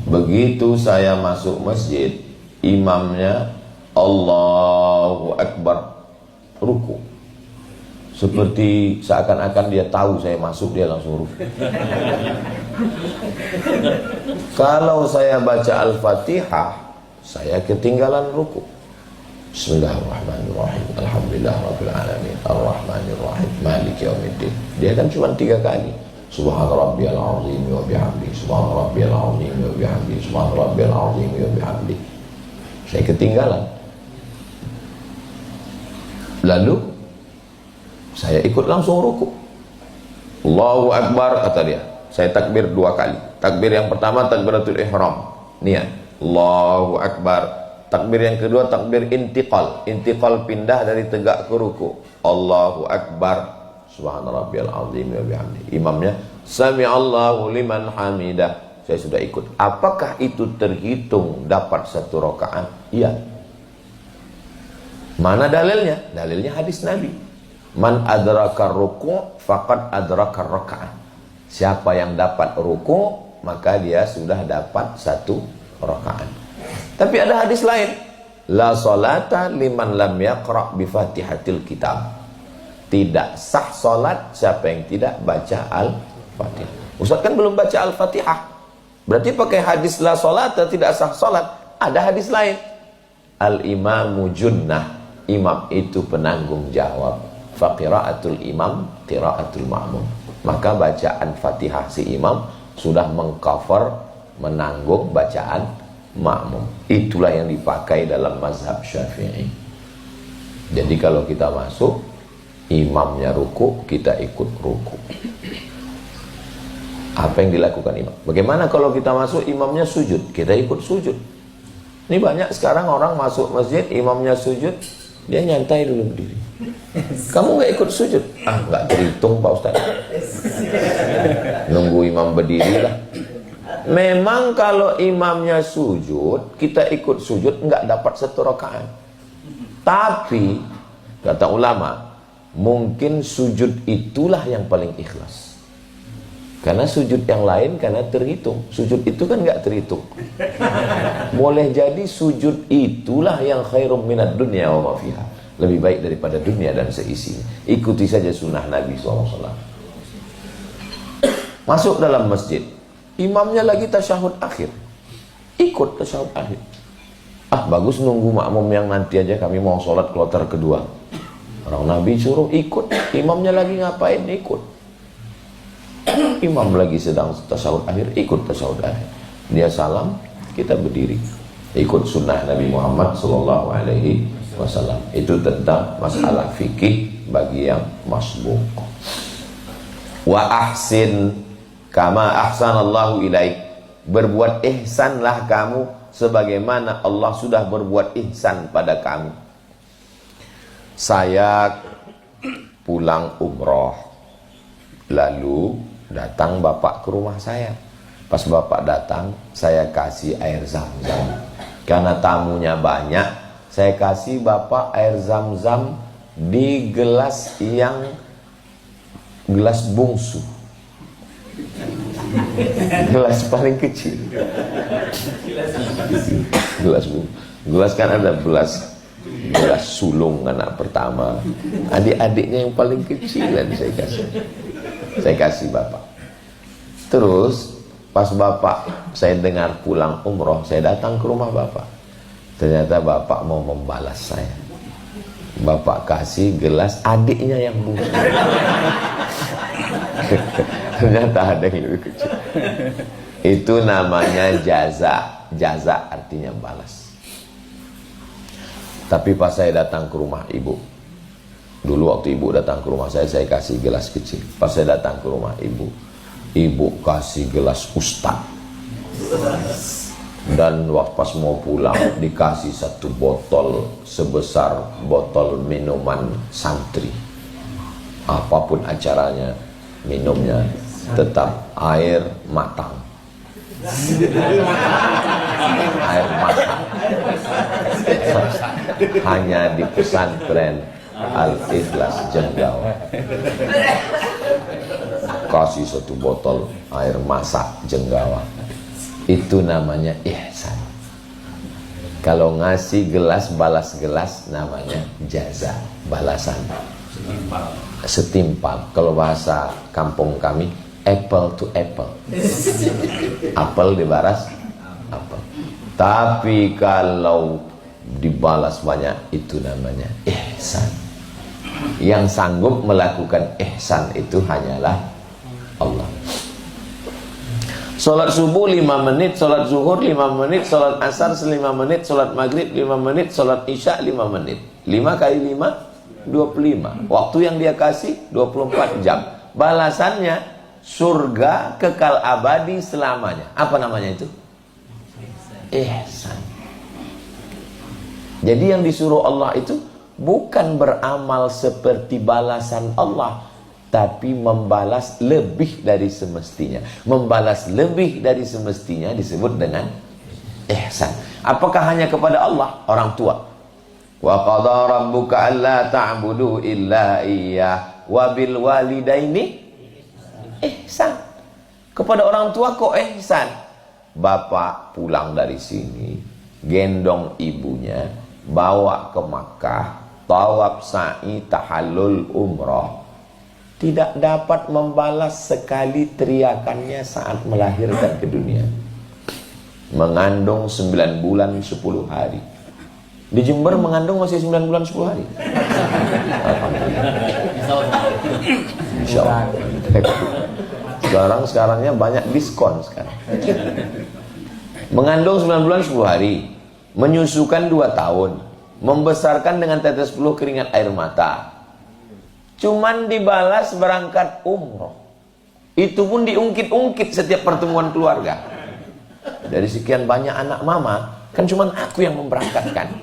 Begitu saya masuk masjid, imamnya Allahu Akbar, ruku. Seperti seakan-akan dia tahu saya masuk, dia langsung ruku. Kalau saya baca Al-Fatihah, saya ketinggalan ruku. Bismillahirrahmanirrahim. Alhamdulillahirabbil alamin. Arrahmanirrahim. Maliki yaumiddin. Dia kan cuma 3 kali. Subhana rabbiyal azim wa bihamdi. Subhana rabbiyal azim wa bihamdi. Subhana rabbiyal azim wa bihamdi. Saya ketinggalan. Lalu saya ikut langsung ruku. Allahu Akbar, kata dia. Saya takbir 2 kali. Takbir yang pertama takbiratul ihram, niat Allahu Akbar. Takbir yang kedua takbir intiqal. Intiqal pindah dari tegak ke ruku. Allahu Akbar. Subhana rabbiyal azim wa bihamdi. Imamnya sami'allahu liman hamidah. Saya sudah ikut. Apakah itu terhitung dapat 1 rakaat? Iya. Mana dalilnya? Dalilnya hadis Nabi. Man adraka ruku' faqad adraka rakaat. Siapa yang dapat ruku', maka dia sudah dapat 1 rakaat. Tapi ada hadis lain. La salata liman lam yaqra' bi Fatihatil kitab. Tidak sah salat siapa yang tidak baca Al-Fatihah. Ustaz kan belum baca Al-Fatihah. Berarti pakai hadis la salata tidak sah salat. Ada hadis lain. Al-imamu junnah. Imam itu penanggung jawab. Fa qira'atul imam qira'atul ma'mum. Maka bacaan Fatihah si imam sudah mengcover, menanggung bacaan makmum. Itulah yang dipakai dalam mazhab Syafi'i. Jadi kalau kita masuk, imamnya ruku, kita ikut ruku. Apa yang dilakukan imam? Bagaimana kalau kita masuk, imamnya sujud, kita ikut sujud. Ini banyak sekarang orang masuk masjid, imamnya sujud, dia nyantai dulu berdiri. Kamu gak ikut sujud? Gak terhitung Pak Ustaz. Nunggu imam berdiri lah. Memang kalau imamnya sujud, kita ikut sujud, nggak dapat 1 rakaat. Tapi kata ulama, mungkin sujud itulah yang paling ikhlas. Karena sujud yang lain karena terhitung. Sujud itu kan nggak terhitung. Boleh jadi sujud itulah yang khairum minad dunya wa ma fiha. Lebih baik daripada dunia dan seisinya. Ikuti saja sunnah Nabi SAW. Masuk dalam masjid, imamnya lagi tasyahud akhir, ikut tasyahud akhir. Bagus nunggu makmum yang nanti aja, kami mau sholat kloter kedua. Orang Nabi suruh ikut, imamnya lagi ngapain, ikut. Imam lagi sedang tasyahud akhir, ikut tasyahud akhir. Dia salam, kita berdiri. Ikut sunnah Nabi Muhammad SAW. Itu tentang masalah fikih bagi yang masbuk. Wa ahsin kama ahsanallahu ilaik. Berbuat ihsanlah kamu sebagaimana Allah sudah berbuat ihsan pada kamu. Saya pulang umroh, lalu datang bapak ke rumah saya. Pas bapak datang, saya kasih air zam-zam. Karena tamunya banyak, saya kasih bapak air zam-zam di gelas bungsu. Gelas paling kecil. Gelas kan ada gelas sulung anak pertama. Adik-adiknya yang paling kecil saya kasih bapak. Terus pas bapak saya dengar pulang umroh, saya datang ke rumah bapak. Ternyata bapak mau membalas saya. Bapak kasih gelas adiknya yang bungsu. Ternyata ada yang lebih kecil. Itu namanya jaza. Jaza artinya balas. Tapi pas saya datang ke rumah ibu, dulu waktu ibu datang ke rumah saya kasih gelas kecil. Pas saya datang ke rumah ibu kasih gelas ustad. Dan waktu pas mau pulang dikasih 1 botol sebesar botol minuman santri. Apapun acaranya, minumnya tetap air matang. Air matang. Hanya di pesantren Al-Ikhlas Jenggawa. Kasih 1 botol air masak Jenggawa. Itu namanya ihsan. Kalau ngasih gelas balas gelas namanya jaza, balasan. Setimpal. Kalau bahasa kampung kami, apple to apple. Apel dibalas apel. Tapi kalau dibalas banyak, itu namanya ihsan. Yang sanggup melakukan ihsan itu hanyalah Allah. Salat subuh 5 menit, salat zuhur 5 menit, salat asar 5 menit, salat maghrib 5 menit, salat isya 5 menit. 5 kali 5 25. Waktu yang dia kasih 24 jam. Balasannya surga kekal abadi selamanya. Apa namanya itu? Ihsan. Jadi yang disuruh Allah itu bukan beramal seperti balasan Allah, tapi membalas lebih dari semestinya. Membalas lebih dari semestinya disebut dengan ihsan. Apakah hanya kepada Allah? Orang tua. Wa qadha rabbuka alla ta'budu illa iyyah wa bil walidaini ihsan. Kepada orang tua kok ihsan? Bapak pulang dari sini, gendong ibunya, bawa ke Makkah, tawaf sa'i tahallul umrah. Tidak dapat membalas sekali teriakannya saat melahirkan ke dunia. Mengandung 9 bulan 10 hari. Di Jember mengandung masih 9 bulan 10 hari. Alhamdulillah. Insya Allah. Sekarangnya banyak diskon sekarang. Mengandung 9 bulan 10 hari. Menyusukan 2 tahun. Membesarkan dengan tetes peluh keringat air mata. Cuman dibalas berangkat umroh. Itu pun diungkit-ungkit setiap pertemuan keluarga. Dari sekian banyak anak mama, kan cuman aku yang memberangkatkan.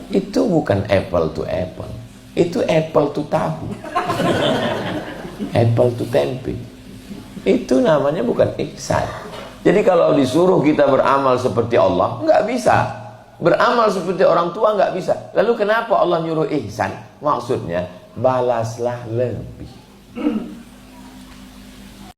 Itu bukan apple to apple. Itu apple to tahu. Apple to tempe. Itu namanya bukan ihsan. Jadi kalau disuruh kita beramal seperti Allah, nggak bisa. Beramal seperti orang tua nggak bisa. Lalu kenapa Allah nyuruh ihsan? Maksudnya balaslah lebih.